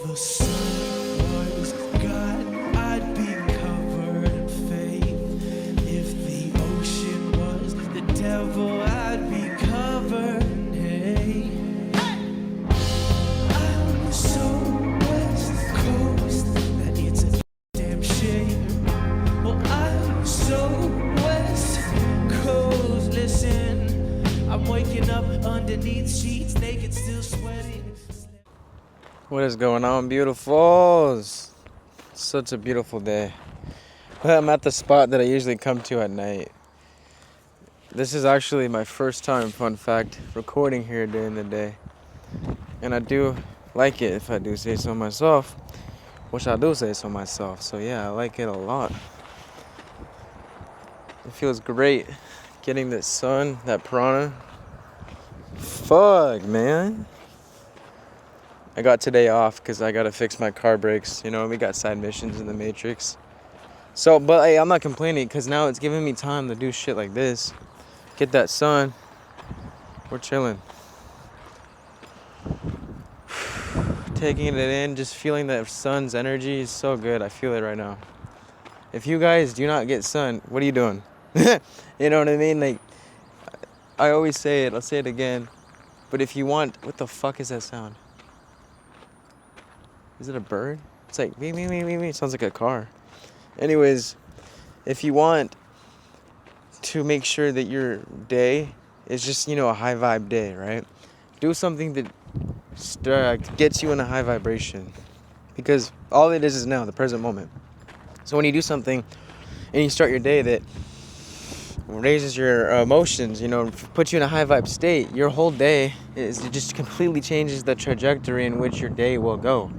the sun was God, I'd be covered in faith. If the ocean was the devil, I'd be covered in hate. I'm so West Coast that it's a damn shame. Well, I'm so West Coast. Listen, I'm waking up underneath sheets, naked, still sweating. What is going on, beautifuls? Such a beautiful day. I'm at the spot that I usually come to at night. This is actually my first time, fun fact, recording here during the day. And I do like it, if I do say so myself, which I do say so myself. So yeah, I like it a lot. It feels great getting that sun, that prana. Fuck, man. I got today off because I gotta fix my car brakes. You know, we got side missions in the Matrix. So, but hey, I'm not complaining because now it's giving me time to do shit like this. Get that sun. We're chilling. Taking it in, just feeling that sun's energy is so good. I feel it right now. If you guys do not get sun, what are you doing? You know what I mean? Like, I always say it, I'll say it again. But if you want, what the fuck is that sound? Is it a bird? It's like, me. It sounds like a car. Anyways, if you want to make sure that your day is just, a high vibe day, right? Do something that gets you in a high vibration. Because all it is now, the present moment. So when you do something and you start your day that raises your emotions, puts you in a high vibe state, your whole day it just completely changes the trajectory in which your day will go.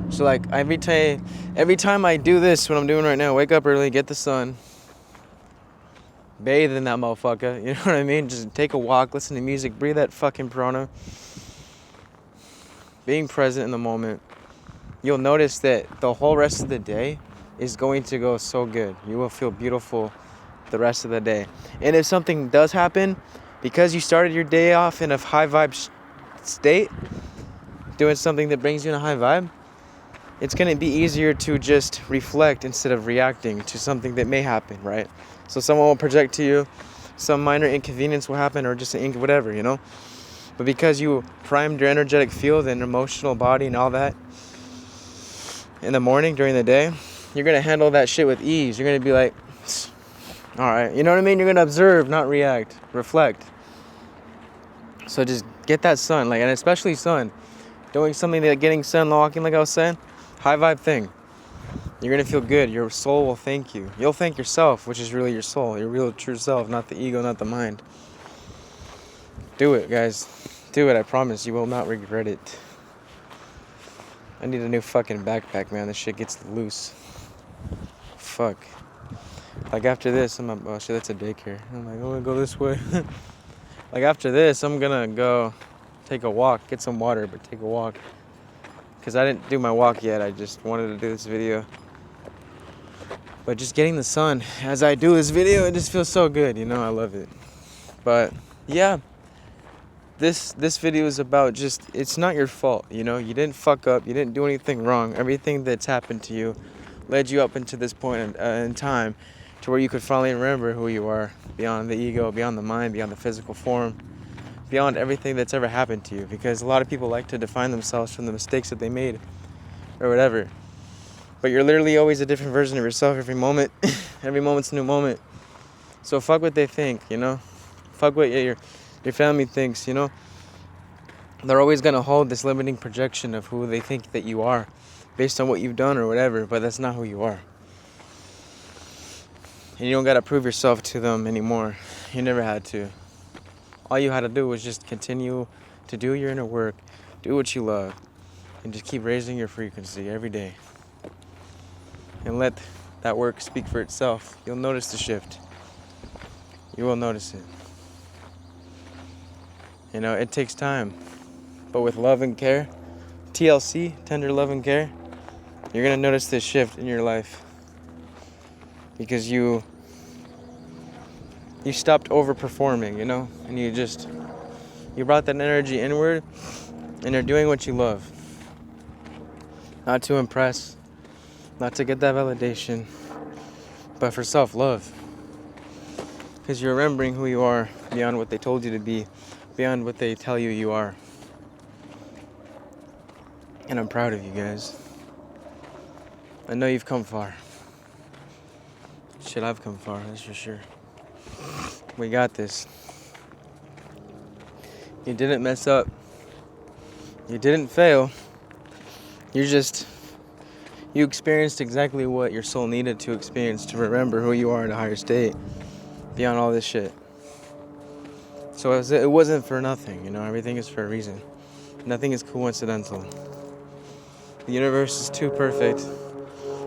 So like every time I do this, what I'm doing right now, wake up early, get the sun, bathe in that motherfucker, you know what I mean? Just take a walk, listen to music, breathe that fucking prana. Being present in the moment, you'll notice that the whole rest of the day is going to go so good. You will feel beautiful the rest of the day. And if something does happen, because you started your day off in a high vibe state, doing something that brings you in a high vibe, it's going to be easier to just reflect instead of reacting to something that may happen, right? So someone will project to you, some minor inconvenience will happen, or just whatever, But because you primed your energetic field and emotional body and all that in the morning, during the day, you're going to handle that shit with ease. You're going to be like, all right, you know what I mean? You're going to observe, not react, reflect. So just get that sun, and especially sun. Doing something like getting sun, walking, like I was saying, high vibe thing. You're going to feel good. Your soul will thank you. You'll thank yourself, which is really your soul, your real true self, not the ego, not the mind. Do it, guys. Do it. I promise you will not regret it. I need a new fucking backpack, man. This shit gets loose. Fuck. Like after this, I'm like, oh shit, that's a daycare. I'm like, I'm gonna go this way. Like after this, I'm gonna go take a walk, get some water, but take a walk. Because I didn't do my walk yet. I just wanted to do this video. But just getting the sun as I do this video, it just feels so good, I love it. But yeah, this video is about just, it's not your fault, you didn't fuck up, you didn't do anything wrong. Everything that's happened to you led you up into this point in time to where you could finally remember who you are, beyond the ego, beyond the mind, beyond the physical form, beyond everything that's ever happened to you. Because a lot of people like to define themselves from the mistakes that they made or whatever. But you're literally always a different version of yourself every moment. Every moment's a new moment. So fuck what they think, Fuck what your family thinks, They're always going to hold this limiting projection of who they think that you are based on what you've done or whatever, but that's not who you are. And you don't got to prove yourself to them anymore. You never had to. All you had to do was just continue to do your inner work, do what you love, and just keep raising your frequency every day. And let that work speak for itself. You'll notice the shift. You will notice it. It takes time. But with love and care, TLC, tender love and care, you're going to notice this shift in your life. Because you stopped overperforming, and you brought that energy inward, and you're doing what you love. Not to impress, not to get that validation, but for self-love. Because you're remembering who you are beyond what they told you to be, beyond what they tell you you are. And I'm proud of you guys. I know you've come far. Shit, I've come far, that's for sure. We got this. You didn't mess up. You didn't fail. You experienced exactly what your soul needed to experience to remember who you are in a higher state beyond all this shit. So it wasn't for nothing, you know, everything is for a reason. Nothing is coincidental. The universe is too perfect.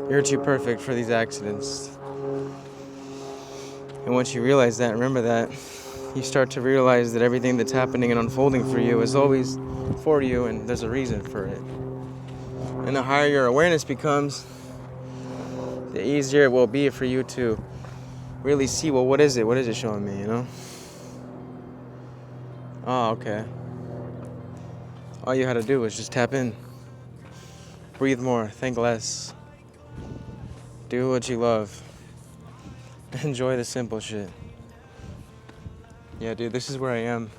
You're too perfect for these accidents. And once you realize that, remember that, you start to realize that everything that's happening and unfolding for you is always for you, and there's a reason for it. And the higher your awareness becomes, the easier it will be for you to really see, well, what is it? What is it showing me, you know? Oh, okay. All you had to do was just tap in. Breathe more, think less. Do what you love. Enjoy the simple shit. Yeah, dude, this is where I am.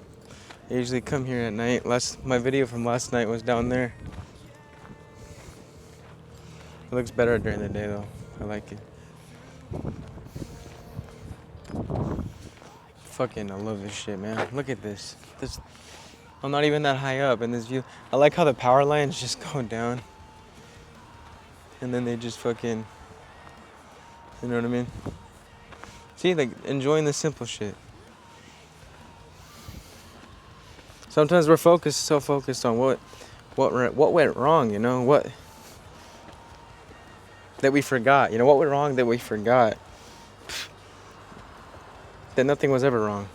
I usually come here at night. My video from last night was down there. It looks better during the day though. I like it. Fucking, I love this shit, man. Look at this. I'm not even that high up in this view. I like how the power lines just go down. And then they just fucking, you know what I mean? See, like, enjoying the simple shit. Sometimes we're so focused on what went wrong, you know, that we forgot, you know, what went wrong that we forgot. That nothing was ever wrong.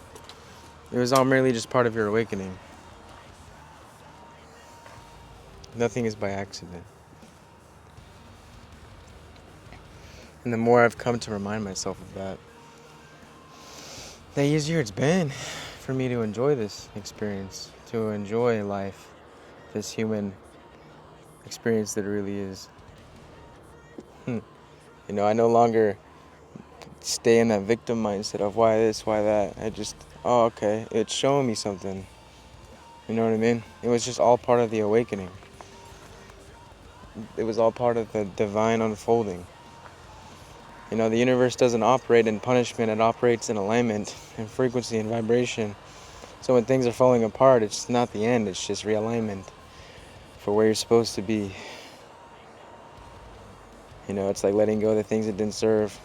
It was all merely just part of your awakening. Nothing is by accident. And the more I've come to remind myself of that, the easier it's been for me to enjoy this experience, to enjoy life, this human experience that it really is. You know, I no longer stay in that victim mindset of why this, why that. I just, oh, okay, it's showing me something. You know what I mean? It was just all part of the awakening. It was all part of the divine unfolding. You know, the universe doesn't operate in punishment, it operates in alignment and frequency and vibration. So when things are falling apart, it's not the end, it's just realignment for where you're supposed to be. You know, it's like letting go of the things that didn't serve.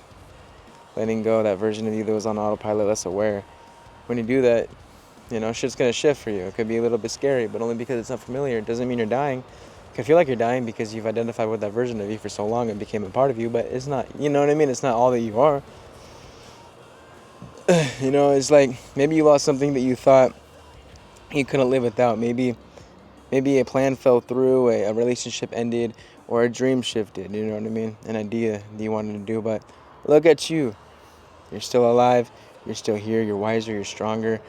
Letting go of that version of you that was on autopilot, less aware. When you do that, you know, shit's gonna shift for you. It could be a little bit scary, but only because it's unfamiliar. It doesn't mean you're dying. It can feel like you're dying because you've identified with that version of you for so long and became a part of you, but it's not, you know what I mean? It's not all that you are. You know, it's like maybe you lost something that you thought you couldn't live without. Maybe a plan fell through, a relationship ended, or a dream shifted, you know what I mean? An idea that you wanted to do, but look at you. You're still alive, you're still here, you're wiser, you're stronger,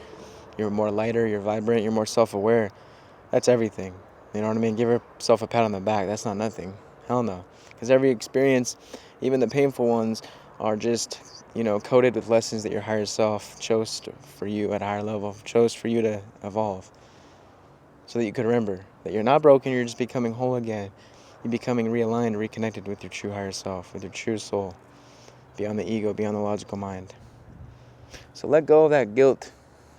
you're more lighter, you're vibrant, you're more self-aware. That's everything. You know what I mean? Give yourself a pat on the back. That's not nothing. Hell no. Because every experience, even the painful ones, are just, you know, coated with lessons that your higher self chose for you at a higher level, chose for you to evolve. So that you could remember that you're not broken, you're just becoming whole again. You're becoming realigned, reconnected with your true higher self, with your true soul, beyond the ego, beyond the logical mind. So let go of that guilt,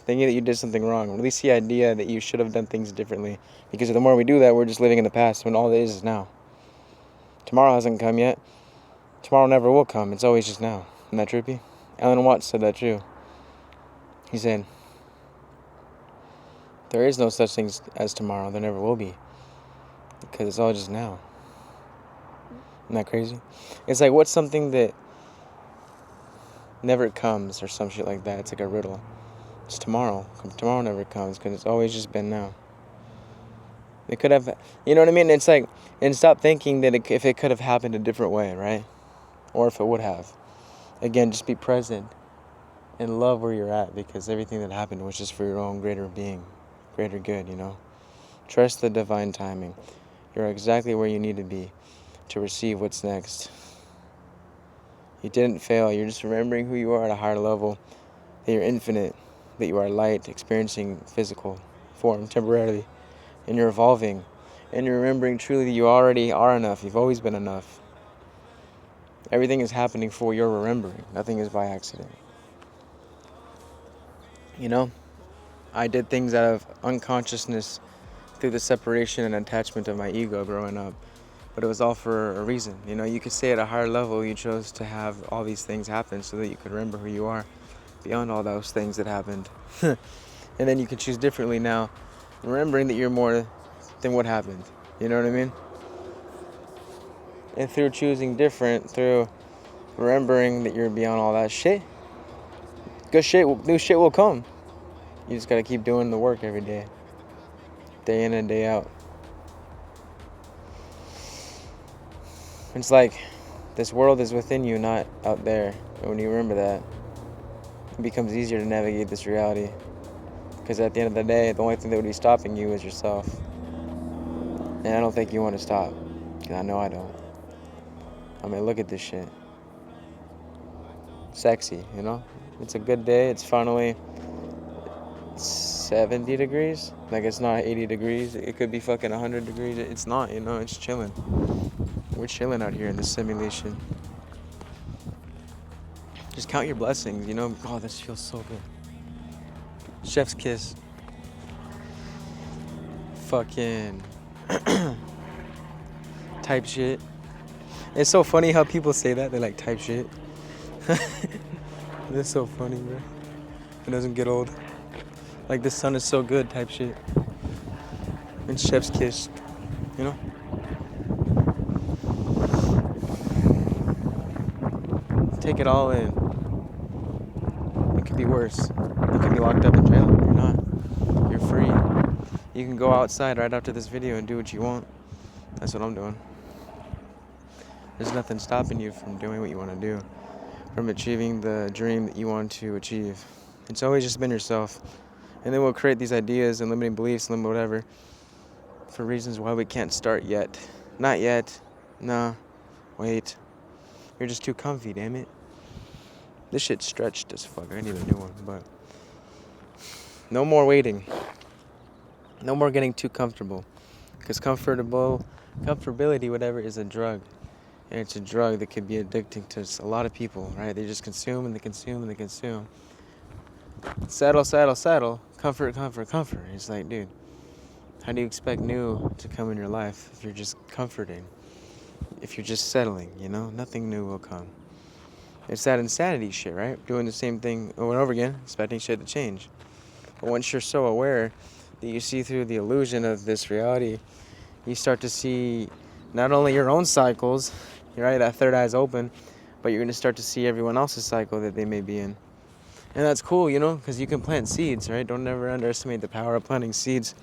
thinking that you did something wrong. Release the idea that you should have done things differently. Because the more we do that, we're just living in the past when all it is now. Tomorrow hasn't come yet. Tomorrow never will come. It's always just now. Isn't that trippy? Alan Watts said that too. He said, there is no such thing as tomorrow. There never will be. Because it's all just now. Isn't that crazy? It's like, what's something that never comes or some shit like that? It's like a riddle. It's tomorrow. Tomorrow never comes because it's always just been now. It could have, you know what I mean? It's like, and stop thinking that if it could have happened a different way, right? Or if it would have. Again, just be present and love where you're at, because everything that happened was just for your own greater being, greater good, you know? Trust the divine timing. You're exactly where you need to be to receive what's next. You didn't fail. You're just remembering who you are at a higher level, that you're infinite, that you are light, experiencing physical form temporarily, and you're evolving, and you're remembering truly that you already are enough. You've always been enough. Everything is happening for your remembering. Nothing is by accident. You know, I did things out of unconsciousness through the separation and attachment of my ego growing up. But it was all for a reason. You know, you could say at a higher level you chose to have all these things happen so that you could remember who you are beyond all those things that happened. And then you can choose differently now, remembering that you're more than what happened. You know what I mean? And through choosing different, through remembering that you're beyond all that shit, good shit, new shit will come. You just gotta keep doing the work every day in and day out. It's like this world is within you, not out there. And when you remember that, it becomes easier to navigate this reality. Because at the end of the day, the only thing that would be stopping you is yourself. And I don't think you want to stop. Because I know I don't. I mean, look at this shit. Sexy, you know? It's a good day. It's finally 70 degrees. Like, it's not 80 degrees. It could be fucking 100 degrees. It's not, you know? It's chilling. We're chilling out here in this simulation. Just count your blessings, you know? Oh, this feels so good. Chef's kiss. Fucking type shit. It's so funny how people say that. They like type shit. It's so funny, bro. It doesn't get old. Like, the sun is so good type shit. And chef's kiss, you know? Take it all in. It could be worse. You could be locked up in jail. You're not. You're free. You can go outside right after this video and do what you want. That's what I'm doing. There's nothing stopping you from doing what you want to do, from achieving the dream that you want to achieve. It's always just been yourself. And then we'll create these ideas and limiting beliefs and whatever for reasons why we can't start yet. Not yet. No. Wait. You're just too comfy, damn it. This shit's stretched as fuck. I need a new one, but no more waiting. No more getting too comfortable. Because comfortability, whatever, is a drug. And it's a drug that could be addicting to a lot of people, right? They just consume and they consume and they consume. Settle, settle, settle. Comfort, comfort, comfort. It's like, dude, how do you expect new to come in your life if you're just comforting? If you're just settling, you know? Nothing new will come. It's that insanity shit, right? Doing the same thing over and over again, expecting shit to change. But once you're so aware that you see through the illusion of this reality, you start to see not only your own cycles, right? That third eye's open, but you're going to start to see everyone else's cycle that they may be in. And that's cool, you know, because you can plant seeds, right? Don't ever underestimate the power of planting seeds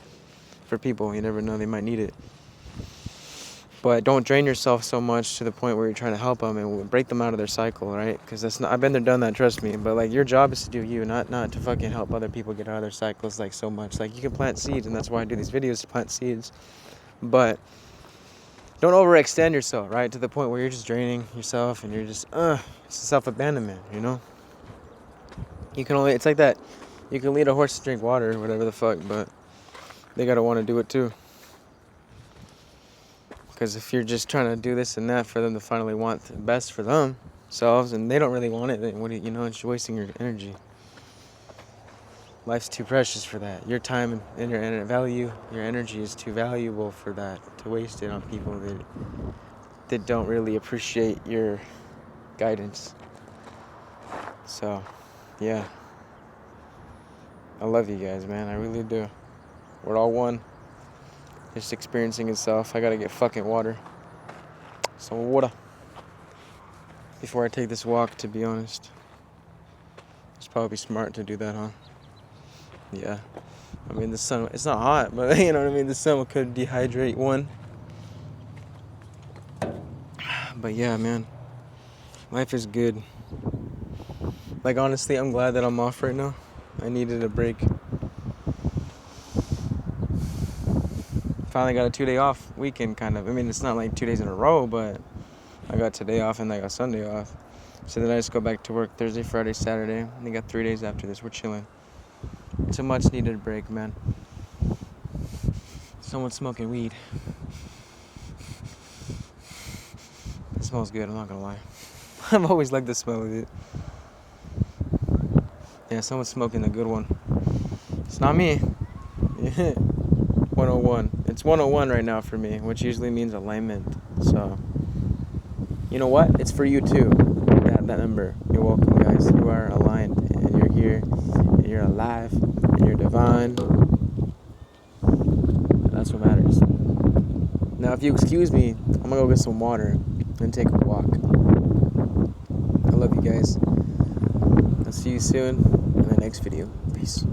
for people. You never know, they might need it. But don't drain yourself so much to the point where you're trying to help them and break them out of their cycle, right? Because that's not, I've been there, done that, trust me. But like, your job is to do you, not to fucking help other people get out of their cycles like so much. Like, you can plant seeds, and that's why I do these videos, to plant seeds. But don't overextend yourself, right? To the point where you're just draining yourself and you're just, it's self-abandonment, you know? You can only, it's like that. You can lead a horse to drink water, whatever the fuck, but they gotta want to do it too. Because if you're just trying to do this and that for them to finally want the best for themselves and they don't really want it, then what do you know, it's wasting your energy. Life's too precious for that. Your time and your your energy is too valuable for that, to waste it on people that don't really appreciate your guidance. So, yeah. I love you guys, man. I really do. We're all one. Just experiencing itself. I gotta get fucking water. Some water. Before I take this walk, to be honest. It's probably smart to do that, huh? Yeah. I mean, the sun, it's not hot, but you know what I mean? The sun could dehydrate one. But yeah, man. Life is good. Like, honestly, I'm glad that I'm off right now. I needed a break. finally got a 2-day off weekend, kind of. I mean, it's not like 2 days in a row, but I got today off and I got Sunday off. So then I just go back to work Thursday, Friday, Saturday. And I got 3 days after this. We're chilling. It's a much needed break, man. Someone's smoking weed. It smells good, I'm not gonna lie. I've always liked the smell of it. Yeah, someone's smoking a good one. It's not me. 101. It's 101 right now for me, which usually means alignment. So, you know what? It's for you too. That number. You're welcome, guys. You are aligned, and you're here, and you're alive, and you're divine. That's what matters. Now, if you excuse me, I'm gonna go get some water and take a walk. I love you guys. I'll see you soon in the next video. Peace.